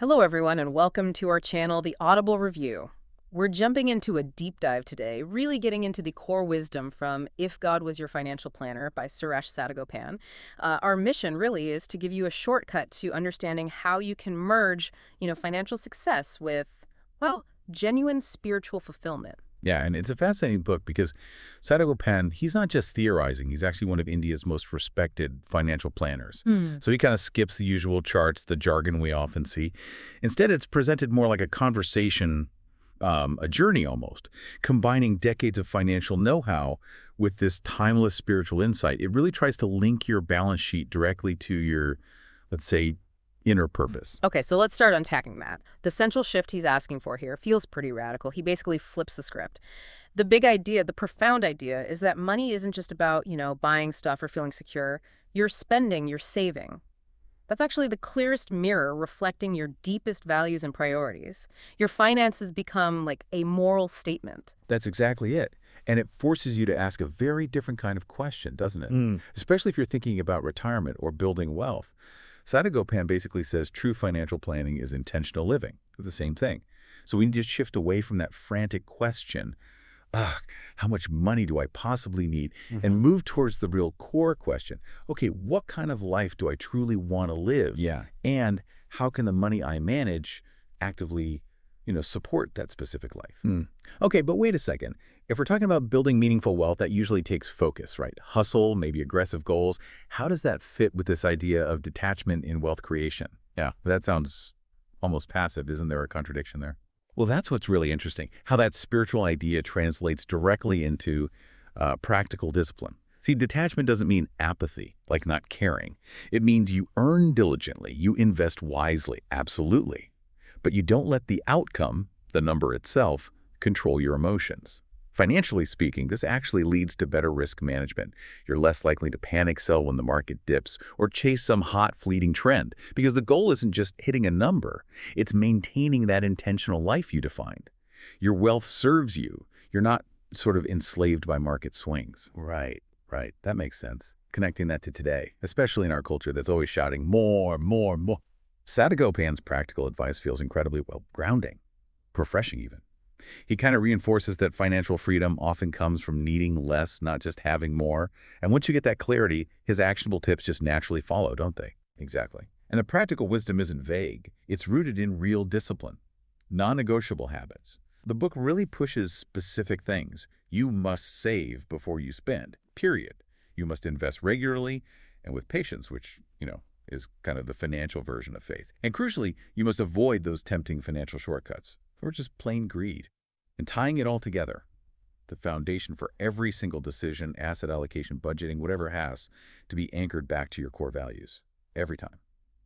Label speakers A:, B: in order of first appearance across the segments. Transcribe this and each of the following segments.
A: Hello, everyone, and welcome to our channel, The Audible Review. We're jumping into a deep dive today, really getting into the core wisdom from If God Was Your Financial Planner by Suresh Sadagopan. Our mission really is to give you a shortcut to understanding how you can merge, financial success with, well, genuine spiritual fulfillment.
B: Yeah, and it's a fascinating book because Sadagopan, he's not just theorizing, he's actually one of India's most respected financial planners.
A: Hmm.
B: So he kind of skips the usual charts, the jargon we often see. Instead, it's presented more like a conversation, a journey almost, combining decades of financial know-how with this timeless spiritual insight. It really tries to link your balance sheet directly to your, let's say, inner purpose.
A: Okay, so let's start unpacking that. The central shift he's asking for here feels pretty radical. He basically flips the script. The big idea, the profound idea, is that money isn't just about, buying stuff or feeling secure. You're spending, you're saving. That's actually the clearest mirror reflecting your deepest values and priorities. Your finances become like a moral statement.
B: That's exactly it. And it forces you to ask a very different kind of question, doesn't it?
A: Mm.
B: Especially if you're thinking about retirement or building wealth. Sadagopan basically says true financial planning is intentional living. The same thing. So we need to shift away from that frantic question, how much money do I possibly need? And move towards the real core question. Okay, what kind of life do I truly want to live?
A: Yeah.
B: And how can the money I manage actively, support that specific life? Okay, but wait a second. If we're talking about building meaningful wealth, that usually takes focus, right? Hustle, maybe aggressive goals. How does that fit with this idea of detachment in wealth creation? Yeah, that sounds almost passive. Isn't there a contradiction there? Well, that's what's really interesting, how that spiritual idea translates directly into practical discipline. See, detachment doesn't mean apathy, like not caring. It means you earn diligently, you invest wisely, absolutely. But you don't let the outcome, the number itself, control your emotions. Financially speaking, this actually leads to better risk management. You're less likely to panic sell when the market dips or chase some hot fleeting trend because the goal isn't just hitting a number. It's maintaining that intentional life you defined. Your wealth serves you. You're not sort of enslaved by market swings. Right, right. That makes sense. Connecting that to today, especially in our culture that's always shouting more, more, more. Sadagopan's practical advice feels incredibly, well, grounding, refreshing even. He kind of reinforces that financial freedom often comes from needing less, not just having more. And once you get that clarity, his actionable tips just naturally follow, don't they? Exactly. And the practical wisdom isn't vague. It's rooted in real discipline, non-negotiable habits. The book really pushes specific things. You must save before you spend, period. You must invest regularly and with patience, which, is kind of the financial version of faith. And crucially, you must avoid those tempting financial shortcuts or just plain greed. And tying it all together, the foundation for every single decision, asset allocation, budgeting, whatever it has to be anchored back to your core values every time.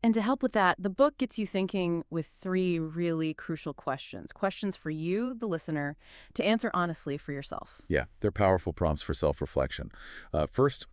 A: And to help with that, the book gets you thinking with three really crucial questions. Questions for you, the listener, to answer honestly for yourself.
B: Yeah, they're powerful prompts for self-reflection. First,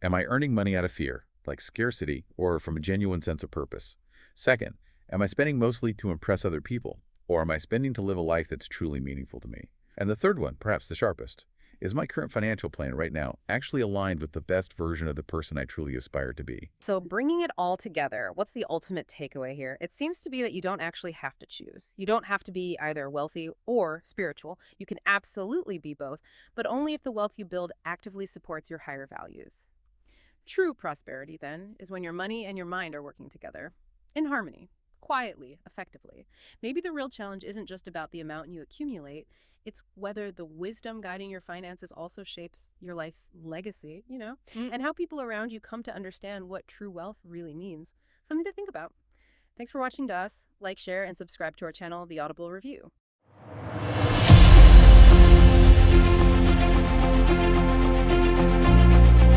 B: am I earning money out of fear, like scarcity, or from a genuine sense of purpose? Second, am I spending mostly to impress other people, or am I spending to live a life that's truly meaningful to me? And the third one, perhaps the sharpest, is my current financial plan right now actually aligned with the best version of the person I truly aspire to be?
A: So bringing it all together, what's the ultimate takeaway here? It seems to be that you don't actually have to choose. You don't have to be either wealthy or spiritual. You can absolutely be both, but only if the wealth you build actively supports your higher values. True prosperity, then, is when your money and your mind are working together, in harmony, quietly, effectively. Maybe the real challenge isn't just about the amount you accumulate, it's whether the wisdom guiding your finances also shapes your life's legacy, and how people around you come to understand what true wealth really means. Something to think about. Thanks for watching to us. Like, share, and subscribe to our channel, The Audible Review.